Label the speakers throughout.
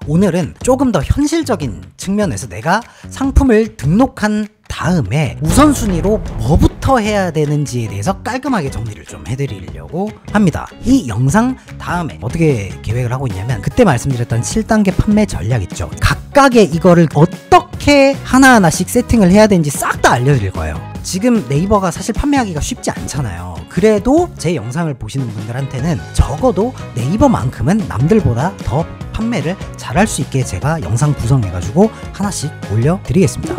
Speaker 1: 오늘은 조금 더 현실적인 측면에서 내가 상품을 등록한 다음에 우선순위로 뭐부터 해야 되는지에 대해서 깔끔하게 정리를 좀 해드리려고 합니다. 이 영상 다음에 어떻게 계획을 하고 있냐면, 그때 말씀드렸던 7단계 판매 전략 있죠. 각각의 이거를 어떻게 하나하나씩 세팅을 해야 되는지 싹 다 알려드릴 거예요. 지금 네이버가 사실 판매하기가 쉽지 않잖아요. 그래도 제 영상을 보시는 분들한테는 적어도 네이버만큼은 남들보다 더 판매를 잘할 수 있게 제가 영상 구성해가지고 하나씩 올려드리겠습니다.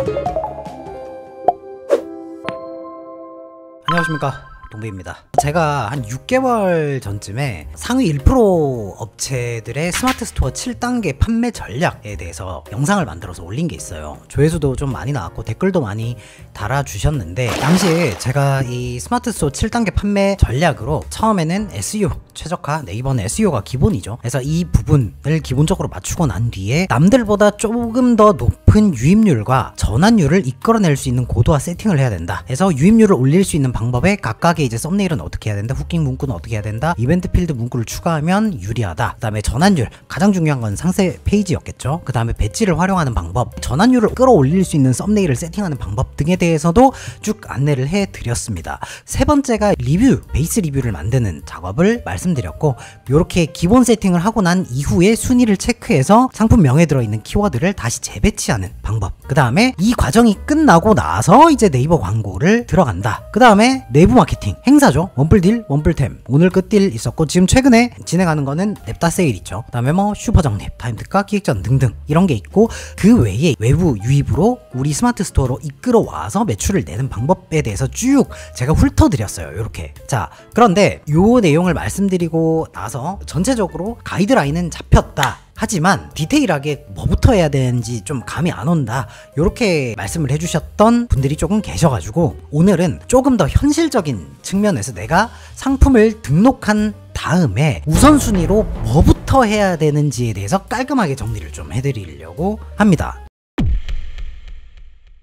Speaker 1: 안녕하십니까, 동배입니다. 제가 한 6개월 전쯤에 상위 1% 업체들의 스마트 스토어 7단계 판매 전략에 대해서 영상을 만들어서 올린 게 있어요. 조회수도 좀 많이 나왔고 댓글도 많이 달아주셨는데, 당시에 제가 이 스마트 스토어 7단계 판매 전략으로 처음에는 SEO 최적화, 네이버는 SEO가 기본이죠. 그래서 이 부분을 기본적으로 맞추고 난 뒤에 남들보다 조금 더 높은 유입률과 전환율을 이끌어낼 수 있는 고도화 세팅을 해야 된다. 그래서 유입률을 올릴 수 있는 방법에 각각의 이제 썸네일은 어떻게 해야 된다, 후킹 문구는 어떻게 해야 된다, 이벤트 필드 문구를 추가하면 유리하다, 그 다음에 전환율, 가장 중요한 건 상세 페이지였겠죠. 그 다음에 배지를 활용하는 방법, 전환율을 끌어올릴 수 있는 썸네일을 세팅하는 방법 등에 대해서도 쭉 안내를 해드렸습니다. 세 번째가 리뷰, 베이스 리뷰를 만드는 작업을 말씀드렸고, 이렇게 기본 세팅을 하고 난 이후에 순위를 체크해서 상품 명에 들어있는 키워드를 다시 재배치하는 방법, 그 다음에 이 과정이 끝나고 나서 이제 네이버 광고를 들어간다. 그 다음에 내부 마케팅, 행사죠. 원뿔딜, 원뿔템, 오늘 끝딜 있었고, 지금 최근에 진행하는 거는 냅다 세일 있죠. 그 다음에 뭐 슈퍼 적립, 타임특가, 기획전 등등 이런 게 있고, 그 외에 외부 유입으로 우리 스마트 스토어로 이끌어와서 매출을 내는 방법에 대해서 쭉 제가 훑어드렸어요. 이렇게. 자, 그런데 요 내용을 말씀드리고 나서 전체적으로 가이드라인은 잡혔다. 하지만 디테일하게 뭐부터 해야 되는지 좀 감이 안 온다, 이렇게 말씀을 해주셨던 분들이 조금 계셔가지고, 오늘은 조금 더 현실적인 측면에서 내가 상품을 등록한 다음에 우선순위로 뭐부터 해야 되는지에 대해서 깔끔하게 정리를 좀 해드리려고 합니다.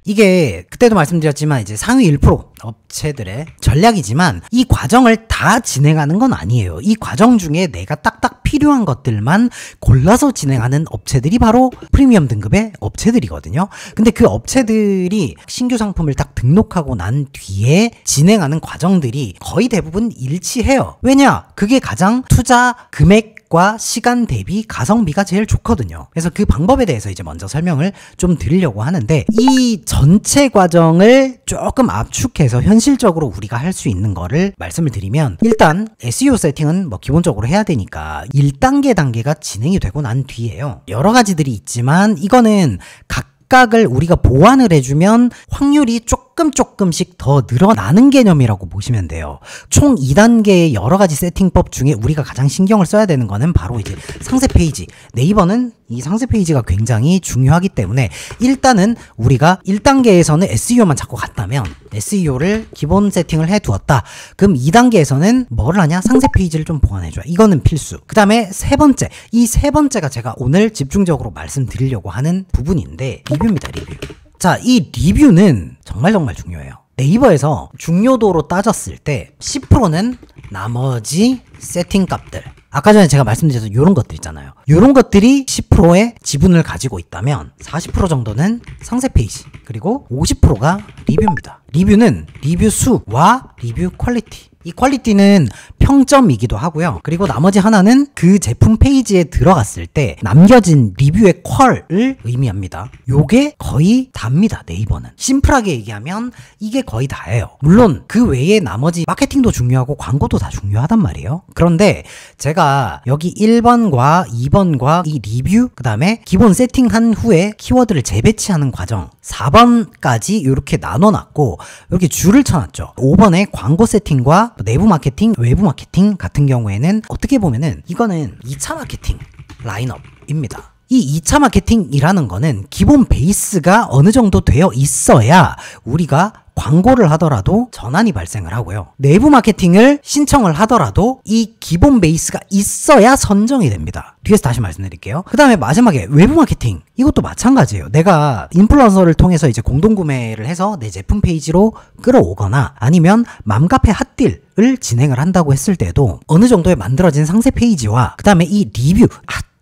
Speaker 1: 이게 그때도 말씀드렸지만 이제 상위 1% 업체들의 전략이지만, 이 과정을 다 진행하는 건 아니에요. 이 과정 중에 내가 딱딱 필요한 것들만 골라서 진행하는 업체들이 바로 프리미엄 등급의 업체들이거든요. 근데 그 업체들이 신규 상품을 딱 등록하고 난 뒤에 진행하는 과정들이 거의 대부분 일치해요. 왜냐? 그게 가장 투자 금액 과 시간 대비 가성비가 제일 좋거든요. 그래서 그 방법에 대해서 이제 먼저 설명을 좀 드리려고 하는데, 이 전체 과정을 조금 압축해서 현실적으로 우리가 할 수 있는 거를 말씀을 드리면, 일단 SEO 세팅은 뭐 기본적으로 해야 되니까 1단계 단계가 진행이 되고 난 뒤에요, 여러 가지들이 있지만 이거는 각각을 우리가 보완을 해주면 확률이 조금씩 더 늘어나는 개념이라고 보시면 돼요. 총 2단계의 여러 가지 세팅법 중에 우리가 가장 신경을 써야 되는 거는 바로 이제 상세 페이지. 네이버는 이 상세 페이지가 굉장히 중요하기 때문에, 일단은 우리가 1단계에서는 SEO만 잡고 갔다면, SEO를 기본 세팅을 해 두었다. 그럼 2단계에서는 뭐를 하냐? 상세 페이지를 좀 보완해줘야. 이거는 필수. 그 다음에 세 번째. 이 세 번째가 제가 오늘 집중적으로 말씀드리려고 하는 부분인데, 리뷰입니다. 리뷰. 자, 이 리뷰는 정말 중요해요. 네이버에서 중요도로 따졌을 때 10%는 나머지 세팅 값들, 아까 전에 제가 말씀드렸던 이런 것들 있잖아요. 이런 것들이 10%의 지분을 가지고 있다면 40% 정도는 상세 페이지, 그리고 50%가 리뷰입니다. 리뷰는 리뷰 수와 리뷰 퀄리티. 이 퀄리티는 평점이기도 하고요. 그리고 나머지 하나는 그 제품 페이지에 들어갔을 때 남겨진 리뷰의 퀄을 의미합니다. 요게 거의 답니다, 네이버는. 심플하게 얘기하면 이게 거의 다예요. 물론 그 외에 나머지 마케팅도 중요하고 광고도 다 중요하단 말이에요. 그런데 제가 여기 1번과 2번과 이 리뷰, 그 다음에 기본 세팅한 후에 키워드를 재배치하는 과정, 4번까지 이렇게 나눠놨고 이렇게 줄을 쳐놨죠. 5번에 광고 세팅과 내부 마케팅, 외부 마케팅 같은 경우에는 어떻게 보면은 이거는 2차 마케팅 라인업입니다. 이 2차 마케팅이라는 거는 기본 베이스가 어느 정도 되어 있어야 우리가 광고를 하더라도 전환이 발생을 하고요. 내부 마케팅을 신청을 하더라도 이 기본 베이스가 있어야 선정이 됩니다. 뒤에서 다시 말씀드릴게요. 그 다음에 마지막에 외부 마케팅, 이것도 마찬가지예요. 내가 인플루언서를 통해서 이제 공동구매를 해서 내 제품 페이지로 끌어오거나 아니면 맘카페 핫딜을 진행을 한다고 했을 때도 어느 정도의 만들어진 상세 페이지와 그 다음에 이 리뷰,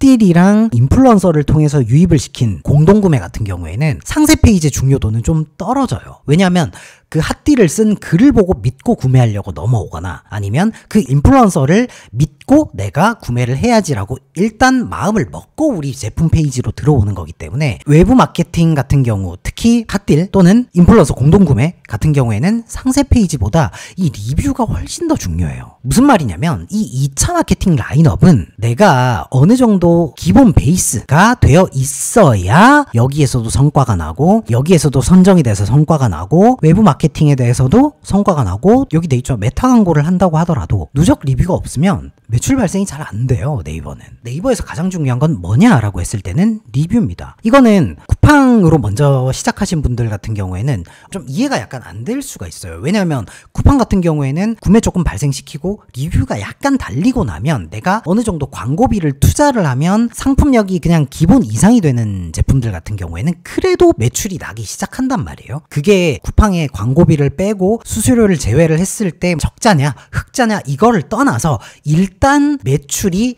Speaker 1: 핫딜이랑 인플루언서를 통해서 유입을 시킨 공동구매 같은 경우에는 상세 페이지의 중요도는 좀 떨어져요. 왜냐하면 그 핫딜을 쓴 글을 보고 믿고 구매하려고 넘어오거나 아니면 그 인플루언서를 믿고 내가 구매를 해야지라고 일단 마음을 먹고 우리 제품 페이지로 들어오는 거기 때문에 외부 마케팅 같은 경우, 특히 핫딜 또는 인플루언서 공동구매 같은 경우에는 상세 페이지보다 이 리뷰가 훨씬 더 중요해요. 무슨 말이냐면 이 2차 마케팅 라인업은 내가 어느 정도 기본 베이스가 되어 있어야 여기에서도 성과가 나고 여기에서도 선정이 돼서 성과가 나고 외부 마케팅에 대해서도 성과가 나고 여기 돼 있죠. 메타 광고를 한다고 하더라도 누적 리뷰가 없으면 매출 발생이 잘 안 돼요. 네이버는. 네이버에서 가장 중요한 건 뭐냐라고 했을 때는 리뷰입니다. 이거는 쿠팡으로 먼저 시작하신 분들 같은 경우에는 좀 이해가 약간 안 될 수가 있어요. 왜냐하면 쿠팡 같은 경우에는 구매 조건 발생시키고 리뷰가 약간 달리고 나면 내가 어느 정도 광고비를 투자를 하면 상품력이 그냥 기본 이상이 되는 제품들 같은 경우에는 그래도 매출이 나기 시작한단 말이에요. 그게 쿠팡의 광고비를 빼고 수수료를 제외를 했을 때 적자냐 흑자냐 이거를 떠나서 일단 매출이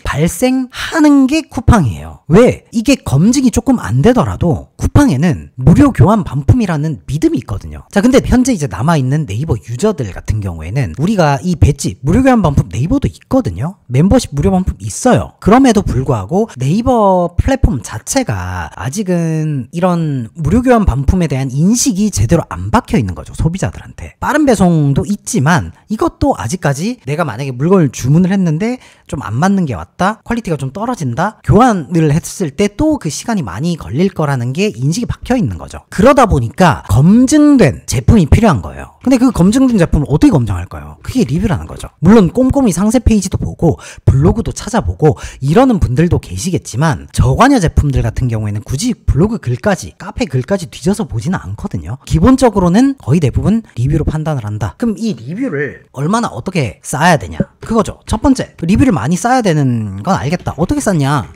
Speaker 1: 발생하는 게 쿠팡이에요. 왜? 이게 검증이 조금 안 되더라도 쿠팡에는 무료 교환 반품이라는 믿음이 있거든요. 자, 근데 현재 이제 남아있는 네이버 유저들 같은 경우에는 우리가 이 배지 무료 교환 반품 네이버도 있거든요. 멤버십 무료 반품 있어요. 그럼에도 불구하고 네이버 플랫폼 자체가 아직은 이런 무료 교환 반품에 대한 인식이 제대로 안 박혀 있는 거죠. 소비자들한테. 빠른 배송도 있지만 이것도 아직까지 내가 만약에 물건을 주문을 했는데 좀 안 맞는 게 왔다, 퀄리티가 좀 떨어진다, 교환을 했을 때 또 그 시간이 많이 걸릴 거라는 게 인식이 박혀 있는 거죠. 그러다 보니까 검증된 제품이 필요한 거예요. 근데 그 검증된 제품을 어떻게 검증할까요? 그게 리뷰라는 거죠. 물론 꼼꼼히 상세 페이지도 보고 블로그도 찾아보고 이러는 분들도 계시겠지만 저관여 제품들 같은 경우에는 굳이 블로그 글까지, 카페 글까지 뒤져서 보지는 않거든요. 기본적으로는 거의 대부분 리뷰로 판단을 한다. 그럼 이 리뷰를 얼마나 어떻게 쌓아야 되냐? 그거죠. 첫 번째, 리뷰를 많이 쌓아야 되는 건 알겠다. 어떻게 쌓냐?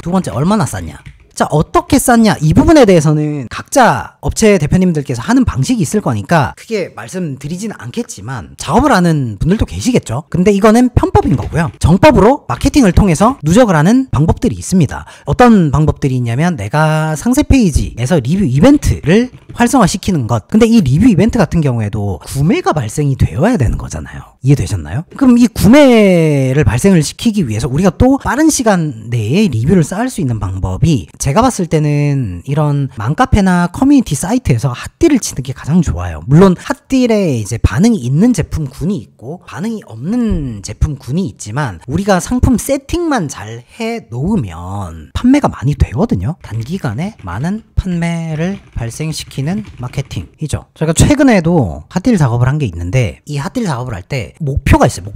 Speaker 1: 두 번째, 얼마나 쌓냐? 자, 어떻게 쌓냐? 이 부분에 대해서는 각자 업체 대표님들께서 하는 방식이 있을 거니까 크게 말씀드리지는 않겠지만 작업을 하는 분들도 계시겠죠. 근데 이거는 편법인 거고요. 정법으로 마케팅을 통해서 누적을 하는 방법들이 있습니다. 어떤 방법들이 있냐면 내가 상세 페이지에서 리뷰 이벤트를 활성화시키는 것. 근데 이 리뷰 이벤트 같은 경우에도 구매가 발생이 되어야 되는 거잖아요. 이해되셨나요? 그럼 이 구매를 발생을 시키기 위해서 우리가 또 빠른 시간 내에 리뷰를 쌓을 수 있는 방법이 제가 봤을 때는 이런 맘카페나 커뮤니티 사이트에서 핫딜을 치는 게 가장 좋아요. 물론 핫딜에 이제 반응이 있는 제품군이 있고 반응이 없는 제품군이 있지만 우리가 상품 세팅만 잘 해 놓으면 판매가 많이 되거든요. 단기간에 많은 판매를 발생시키는 마케팅이죠. 제가 최근에도 핫딜 작업을 한 게 있는데 이 핫딜 작업을 할 때 목표가 있어요.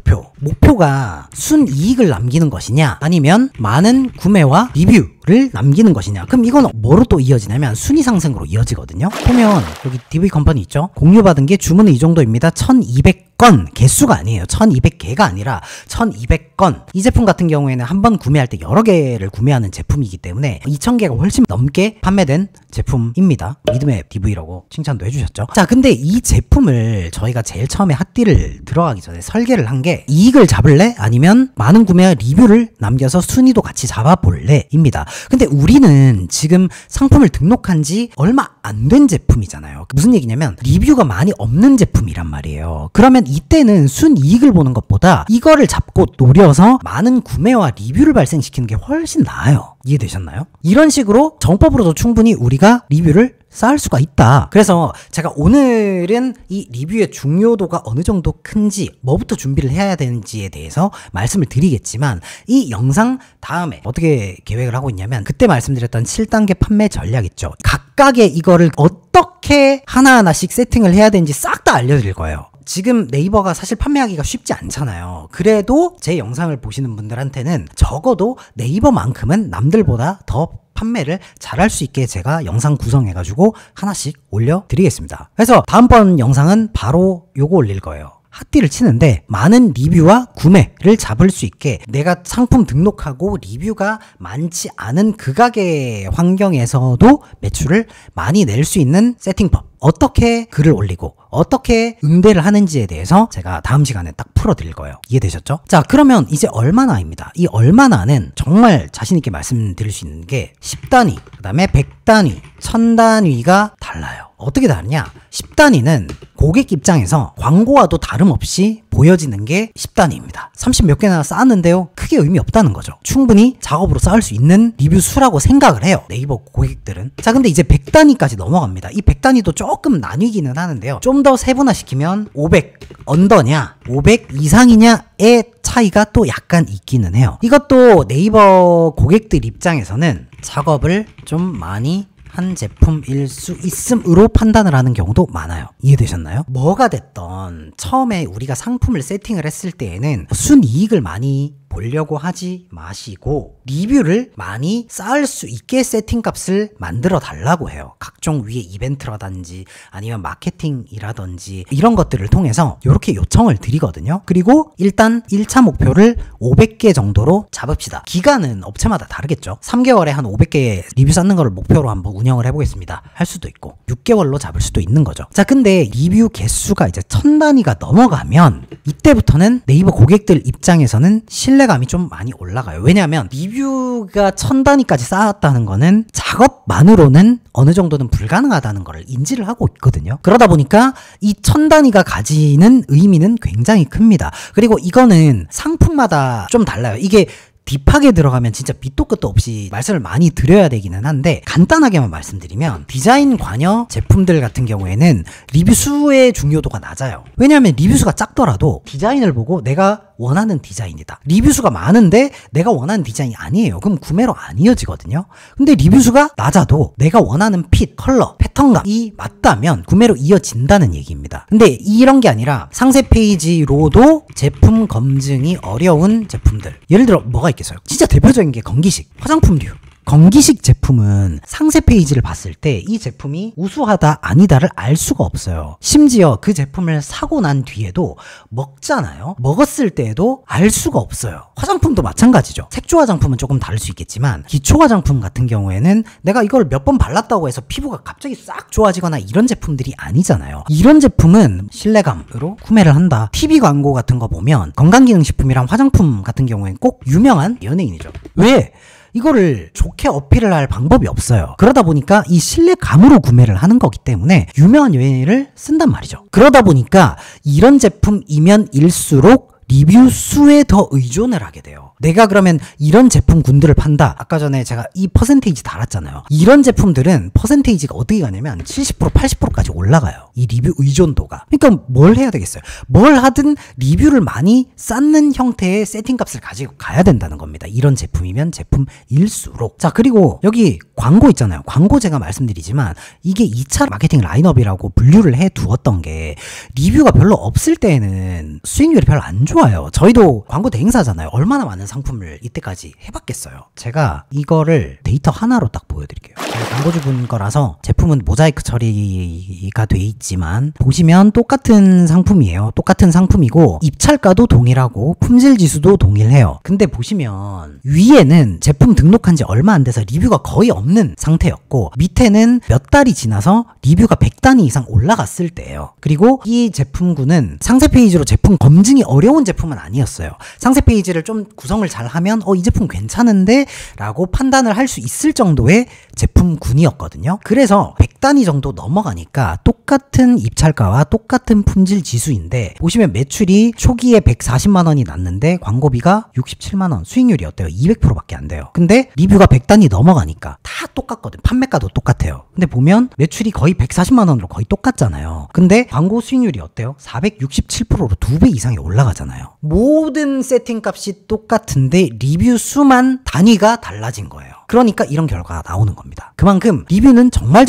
Speaker 1: 목표가 순이익을 남기는 것이냐 아니면 많은 구매와 리뷰를 남기는 것이냐. 그럼 이건 뭐로 또 이어지냐면 순위 상승으로 이어지거든요. 보면 여기 DV 컴퍼니 있죠. 공유받은 게 주문은 이 정도입니다. 1200건 개수가 아니에요. 1200개가 아니라 1200건. 이 제품 같은 경우에는 한 번 구매할 때 여러 개를 구매하는 제품이기 때문에 2000개가 훨씬 넘게 판매된 제품입니다. 믿음의 DV라고 칭찬도 해주셨죠. 자, 근데 이 제품을 저희가 제일 처음에 핫딜을 들어가기 전에 설계를 한 게 이익을 잡을래? 아니면 많은 구매와 리뷰를 남겨서 순위도 같이 잡아볼래? 입니다. 근데 우리는 지금 상품을 등록한 지 얼마 안 된 제품이잖아요. 무슨 얘기냐면 리뷰가 많이 없는 제품이란 말이에요. 그러면 이때는 순이익을 보는 것보다 이거를 잡고 노려서 많은 구매와 리뷰를 발생시키는 게 훨씬 나아요. 이해되셨나요? 이런 식으로 정법으로도 충분히 우리가 리뷰를 쌓을 수가 있다. 그래서 제가 오늘은 이 리뷰의 중요도가 어느 정도 큰지 뭐부터 준비를 해야 되는지에 대해서 말씀을 드리겠지만 이 영상 다음에 어떻게 계획을 하고 있냐면 그때 말씀드렸던 7단계 판매 전략 있죠. 각각의 이거를 어떻게 하나하나씩 세팅을 해야 되는지 싹 다 알려드릴 거예요. 지금 네이버가 사실 판매하기가 쉽지 않잖아요. 그래도 제 영상을 보시는 분들한테는 적어도 네이버만큼은 남들보다 더 판매를 잘할 수 있게 제가 영상 구성해가지고 하나씩 올려드리겠습니다. 그래서 다음번 영상은 바로 요거 올릴 거예요. 핫딜을 치는데 많은 리뷰와 구매를 잡을 수 있게 내가 상품 등록하고 리뷰가 많지 않은 극악의 환경에서도 매출을 많이 낼 수 있는 세팅법, 어떻게 글을 올리고 어떻게 응대를 하는지에 대해서 제가 다음 시간에 딱 풀어드릴 거예요. 이해되셨죠? 자, 그러면 이제 얼마나입니다. 이 얼마나는 정말 자신있게 말씀드릴 수 있는 게 10단위, 그 다음에 100단위, 1000단위가 달라요. 어떻게 다르냐? 10단위는 고객 입장에서 광고와도 다름없이 보여지는 게 10단위입니다. 30 몇 개나 쌓았는데요, 크게 의미 없다는 거죠. 충분히 작업으로 쌓을 수 있는 리뷰 수라고 생각을 해요, 네이버 고객들은. 자, 근데 이제 100단위까지 넘어갑니다. 이 100단위도 조금 나뉘기는 하는데요, 좀 더 세분화시키면 500 언더냐 500 이상이냐의 차이가 또 약간 있기는 해요. 이것도 네이버 고객들 입장에서는 작업을 좀 많이 한 제품일 수 있음으로 판단을 하는 경우도 많아요. 이해되셨나요? 뭐가 됐던 처음에 우리가 상품을 세팅을 했을 때에는 순이익을 많이 보려고 하지 마시고 리뷰를 많이 쌓을 수 있게 세팅값을 만들어 달라고 해요. 각종 위에 이벤트라든지 아니면 마케팅이라든지 이런 것들을 통해서 이렇게 요청을 드리거든요. 그리고 일단 1차 목표를 500개 정도로 잡읍시다. 기간은 업체마다 다르겠죠. 3개월에 한 500개 리뷰 쌓는 거를 목표로 한번 운영을 해보겠습니다 할 수도 있고 6개월로 잡을 수도 있는 거죠. 자, 근데 리뷰 개수가 이제 1000단위가 넘어가면 이때부터는 네이버 고객들 입장에서는 신뢰감이 좀 많이 올라가요. 왜냐하면 리뷰가 1000단위까지 쌓았다는 거는 작업만으로는 어느 정도는 불가능하다는 걸 인지를 하고 있거든요. 그러다 보니까 이 1000단위가 가지는 의미는 굉장히 큽니다. 그리고 이거는 상품마다 좀 달라요. 이게 딥하게 들어가면 진짜 밑도 끝도 없이 말씀을 많이 드려야 되기는 한데, 간단하게만 말씀드리면 디자인 관여 제품들 같은 경우에는 리뷰 수의 중요도가 낮아요. 왜냐하면 리뷰 수가 작더라도 디자인을 보고 내가 원하는 디자인이다, 리뷰 수가 많은데 내가 원하는 디자인이 아니에요, 그럼 구매로 안 이어지거든요. 근데 리뷰 수가 낮아도 내가 원하는 핏, 컬러, 패턴감이 맞다면 구매로 이어진다는 얘기입니다. 근데 이런 게 아니라 상세 페이지로도 제품 검증이 어려운 제품들, 예를 들어 뭐가 있겠어요? 진짜 대표적인 게 건기식, 화장품류. 건기식 제품은 상세 페이지를 봤을 때 이 제품이 우수하다 아니다를 알 수가 없어요. 심지어 그 제품을 사고 난 뒤에도 먹잖아요. 먹었을 때에도 알 수가 없어요. 화장품도 마찬가지죠. 색조 화장품은 조금 다를 수 있겠지만 기초 화장품 같은 경우에는 내가 이걸 몇 번 발랐다고 해서 피부가 갑자기 싹 좋아지거나 이런 제품들이 아니잖아요. 이런 제품은 신뢰감으로 구매를 한다. TV 광고 같은 거 보면 건강기능식품이랑 화장품 같은 경우에는 꼭 유명한 연예인이죠. 왜? 이거를 좋게 어필을 할 방법이 없어요. 그러다 보니까 이 신뢰감으로 구매를 하는 거기 때문에 유명한 연예인을 쓴단 말이죠. 그러다 보니까 이런 제품이면 일수록 리뷰 수에 더 의존을 하게 돼요. 내가 그러면 이런 제품군들을 판다. 아까 전에 제가 이 퍼센테이지 달았잖아요. 이런 제품들은 퍼센테이지가 어떻게 가냐면 70% 80%까지 올라가요. 이 리뷰 의존도가. 그러니까 뭘 해야 되겠어요? 뭘 하든 리뷰를 많이 쌓는 형태의 세팅값을 가지고 가야 된다는 겁니다. 이런 제품이면 제품일수록. 자, 그리고 여기 광고 있잖아요. 광고 제가 말씀드리지만 이게 2차 마케팅 라인업이라고 분류를 해 두었던 게 리뷰가 별로 없을 때는 수익률이 별로 안 좋아요. 저희도 광고 대행사잖아요. 얼마나 많은 상품을 이때까지 해봤겠어요. 제가 이거를 데이터 하나로 딱 보여드릴게요. 제가 광고주분 거라서 제품은 모자이크 처리가 돼 있지만 보시면 똑같은 상품이에요. 똑같은 상품이고 입찰가도 동일하고 품질 지수도 동일해요. 근데 보시면 위에는 제품 등록한 지 얼마 안 돼서 리뷰가 거의 없는 상태였고 밑에는 몇 달이 지나서 리뷰가 100단위 이상 올라갔을 때예요. 그리고 이 제품군은 상세 페이지로 제품 검증이 어려운 제품은 아니었어요. 상세 페이지를 좀 구성을 잘 하면 이 제품 괜찮은데 라고 판단을 할 수 있을 정도의 제품군이었거든요. 그래서 100단위 정도 넘어가니까 똑같은 입찰가와 똑같은 품질 지수인데 보시면 매출이 초기에 140만원이 났는데 광고비가 67만원, 수익률이 어때요? 200%밖에 안 돼요. 근데 리뷰가 100단위 넘어가니까 다 똑같거든. 판매가도 똑같아요. 근데 보면 매출이 거의 140만원으로 거의 똑같잖아요. 근데 광고 수익률이 어때요? 467%로 2배 이상이 올라가잖아요. 모든 세팅값이 똑같은데 리뷰 수만 단위가 달라진 거예요. 그러니까 이런 결과가 나오는 겁니다. 그만큼 리뷰는 정말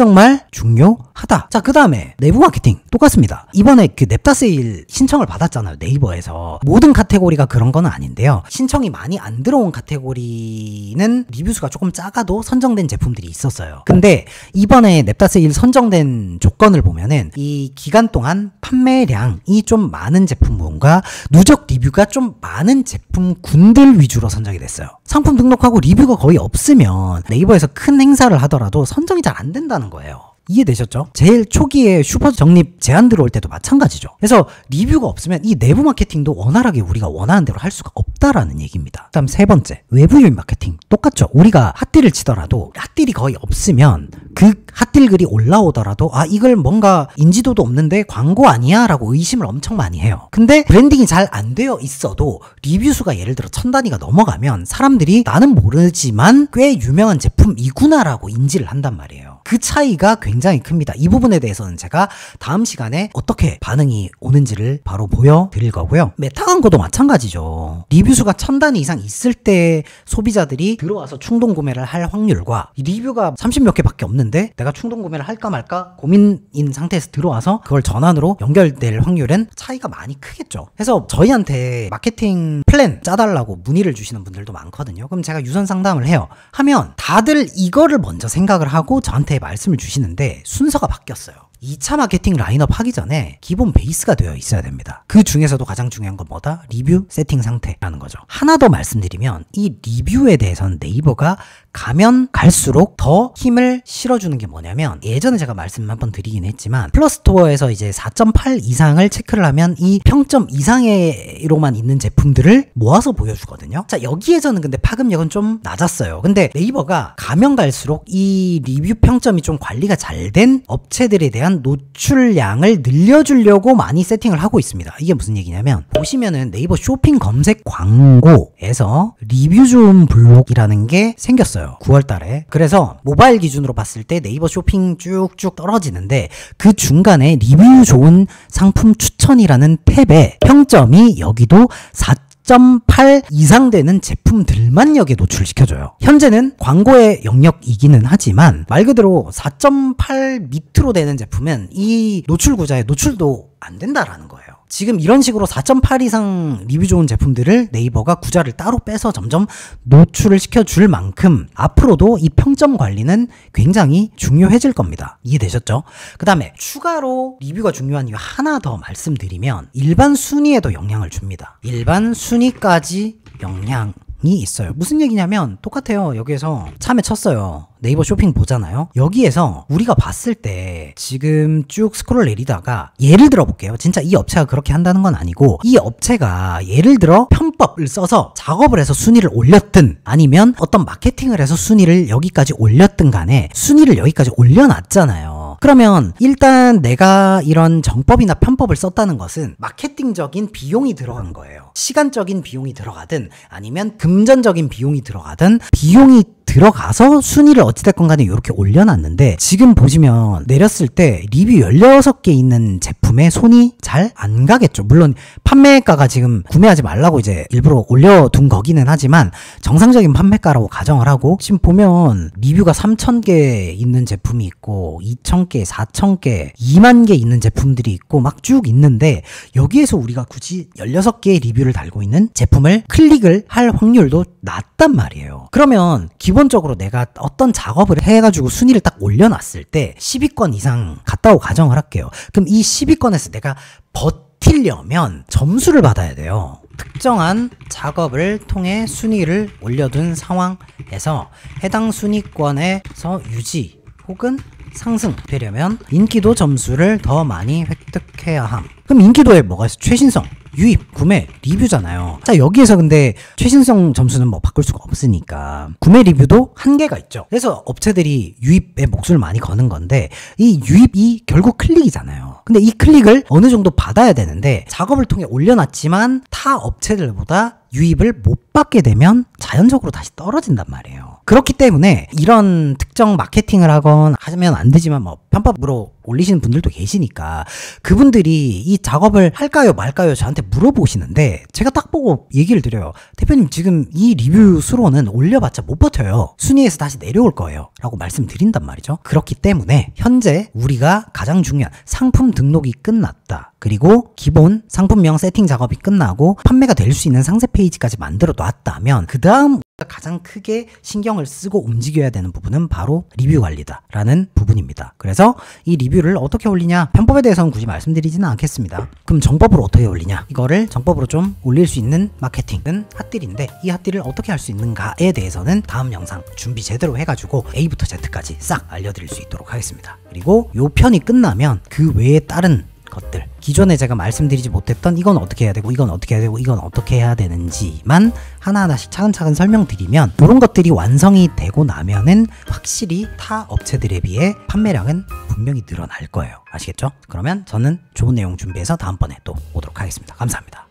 Speaker 1: 중요하다. 자, 그 다음에 내부 마케팅 똑같습니다. 이번에 그 냅다 세일 신청을 받았잖아요, 네이버에서. 모든 카테고리가 그런 건 아닌데요, 신청이 많이 안 들어온 카테고리는 리뷰 수가 조금 작아도 선정된 제품들이 있었어요. 근데 이번에 냅다 세일 선정된 조건을 보면은 이 기간 동안 판매량이 좀 많은 제품군과 누적 리뷰가 좀 많은 제품군들 위주로 선정이 됐어요. 상품 등록하고 리뷰가 거의 없으면 네이버에서 큰 행사를 하더라도 선정이 잘 안 된다는 거예요. 이해되셨죠? 제일 초기에 슈퍼 적립 제안 들어올 때도 마찬가지죠. 그래서 리뷰가 없으면 이 내부 마케팅도 원활하게 우리가 원하는 대로 할 수가 없다라는 얘기입니다. 그다음 세 번째, 외부 유입 마케팅 똑같죠. 우리가 핫딜을 치더라도 핫딜이 거의 없으면 그 핫딜 글이 올라오더라도 아, 이걸 뭔가 인지도도 없는데 광고 아니야? 라고 의심을 엄청 많이 해요. 근데 브랜딩이 잘 안 되어 있어도 리뷰 수가 예를 들어 1000단위가 넘어가면 사람들이 나는 모르지만 꽤 유명한 제품이구나 라고 인지를 한단 말이에요. 그 차이가 굉장히 큽니다. 이 부분에 대해서는 제가 다음 시간에 어떻게 반응이 오는지를 바로 보여드릴 거고요. 메타 광고도 마찬가지죠. 리뷰 수가 1000단위 이상 있을 때 소비자들이 들어와서 충동 구매를 할 확률과 리뷰가 30몇 개밖에 없는데 내가 충동 구매를 할까 말까 고민인 상태에서 들어와서 그걸 전환으로 연결될 확률은 차이가 많이 크겠죠. 그래서 저희한테 마케팅 플랜 짜달라고 문의를 주시는 분들도 많거든요. 그럼 제가 유선 상담을 해요. 하면 다들 이거를 먼저 생각을 하고 저한테 말씀을 주시는데 순서가 바뀌었어요. 2차 마케팅 라인업 하기 전에 기본 베이스가 되어 있어야 됩니다. 그 중에서도 가장 중요한 건 뭐다? 리뷰 세팅 상태라는 거죠. 하나 더 말씀드리면 이 리뷰에 대해서는 네이버가 가면 갈수록 더 힘을 실어주는 게 뭐냐면, 예전에 제가 말씀 한번 드리긴 했지만 플러스토어에서 이제 4.8 이상을 체크를 하면 이 평점 이상으로만 있는 제품들을 모아서 보여주거든요. 자, 여기에서는 근데 파급력은 좀 낮았어요. 근데 네이버가 가면 갈수록 이 리뷰 평점이 좀 관리가 잘 된 업체들에 대한 노출량을 늘려주려고 많이 세팅을 하고 있습니다. 이게 무슨 얘기냐면, 보시면은 네이버 쇼핑 검색 광고에서 리뷰 좋은 블록이라는 게 생겼어요. 9월 달에. 그래서 모바일 기준으로 봤을 때 네이버 쇼핑 쭉쭉 떨어지는데 그 중간에 리뷰 좋은 상품 추천이라는 탭에 평점이 여기도 4.8 이상 되는 제품들만 여기에 노출시켜줘요. 현재는 광고의 영역이기는 하지만 말 그대로 4.8 밑으로 되는 제품은 이 노출 구자에 노출도 안 된다라는 거예요. 지금 이런 식으로 4.8 이상 리뷰 좋은 제품들을 네이버가 구자를 따로 빼서 점점 노출을 시켜줄 만큼 앞으로도 이 평점 관리는 굉장히 중요해질 겁니다. 이해되셨죠? 그 다음에 추가로 리뷰가 중요한 이유 하나 더 말씀드리면, 일반 순위에도 영향을 줍니다. 일반 순위까지 영향이 있어요. 무슨 얘기냐면 똑같아요. 여기에서 참외 쳤어요. 네이버 쇼핑 보잖아요. 여기에서 우리가 봤을 때 지금 쭉 스크롤 내리다가 예를 들어 볼게요. 진짜 이 업체가 그렇게 한다는 건 아니고, 이 업체가 예를 들어 편법을 써서 작업을 해서 순위를 올렸든 아니면 어떤 마케팅을 해서 순위를 여기까지 올렸든 간에 순위를 여기까지 올려놨잖아요. 그러면 일단 내가 이런 정법이나 편법을 썼다는 것은 마케팅적인 비용이 들어간 거예요. 시간적인 비용이 들어가든 아니면 금전적인 비용이 들어가든 비용이 들어가서 순위를 어찌됐건 간에 이렇게 올려놨는데, 지금 보시면 내렸을 때 리뷰 16개 있는 제품에 손이 잘 안 가겠죠. 물론 판매가가 지금 구매하지 말라고 이제 일부러 올려둔 거기는 하지만 정상적인 판매가라고 가정을 하고, 지금 보면 리뷰가 3000개 있는 제품이 있고 2000개, 4000개, 2만 개 있는 제품들이 있고 막 쭉 있는데, 여기에서 우리가 굳이 16개의 리뷰를 달고 있는 제품을 클릭을 할 확률도 낮단 말이에요. 그러면 기본적으로 내가 어떤 작업을 해가지고 순위를 딱 올려놨을 때 10위권 이상 갔다고 가정을 할게요. 그럼 이 10위권에서 내가 버티려면 점수를 받아야 돼요. 특정한 작업을 통해 순위를 올려둔 상황에서 해당 순위권에서 유지 혹은 상승되려면 인기도 점수를 더 많이 획득해야 함. 그럼 인기도에 뭐가 있어? 최신성, 유입, 구매, 리뷰잖아요. 자, 여기에서 근데 최신성 점수는 뭐 바꿀 수가 없으니까 구매 리뷰도 한계가 있죠. 그래서 업체들이 유입에 목숨을 많이 거는 건데, 이 유입이 결국 클릭이잖아요. 근데 이 클릭을 어느 정도 받아야 되는데 작업을 통해 올려놨지만 타 업체들보다 유입을 못 받게 되면 자연적으로 다시 떨어진단 말이에요. 그렇기 때문에 이런 특정 마케팅을 하면 안 되지만 뭐 편법으로 올리시는 분들도 계시니까 그분들이 이 작업을 할까요 말까요 저한테 물어보시는데 제가 딱 보고 얘기를 드려요. 대표님 지금 이 리뷰 수로는 올려봤자 못 버텨요. 순위에서 다시 내려올 거예요 라고 말씀드린단 말이죠. 그렇기 때문에 현재 우리가 가장 중요한 상품 등록이 끝났다. 그리고 기본 상품명 세팅 작업이 끝나고 판매가 될 수 있는 상세 페이지까지 만들어 놨다면 그 다음 가장 크게 신경을 쓰고 움직여야 되는 부분은 바로 리뷰 관리다 라는 부분입니다. 그래서 이 리뷰를 어떻게 올리냐, 편법에 대해서는 굳이 말씀드리지는 않겠습니다. 그럼 정법으로 어떻게 올리냐, 이거를 정법으로 좀 올릴 수 있는 마케팅은 핫딜인데 이 핫딜을 어떻게 할 수 있는가에 대해서는 다음 영상 준비 제대로 해가지고 A부터 Z까지 싹 알려드릴 수 있도록 하겠습니다. 그리고 요 편이 끝나면 그 외에 다른 것들, 기존에 제가 말씀드리지 못했던 이건 어떻게 해야 되고 이건 어떻게 해야 되고 이건 어떻게 해야 되는지만 하나하나씩 차근차근 설명드리면 이런 것들이 완성이 되고 나면은 확실히 타 업체들에 비해 판매량은 분명히 늘어날 거예요. 아시겠죠? 그러면 저는 좋은 내용 준비해서 다음번에 또 오도록 하겠습니다. 감사합니다.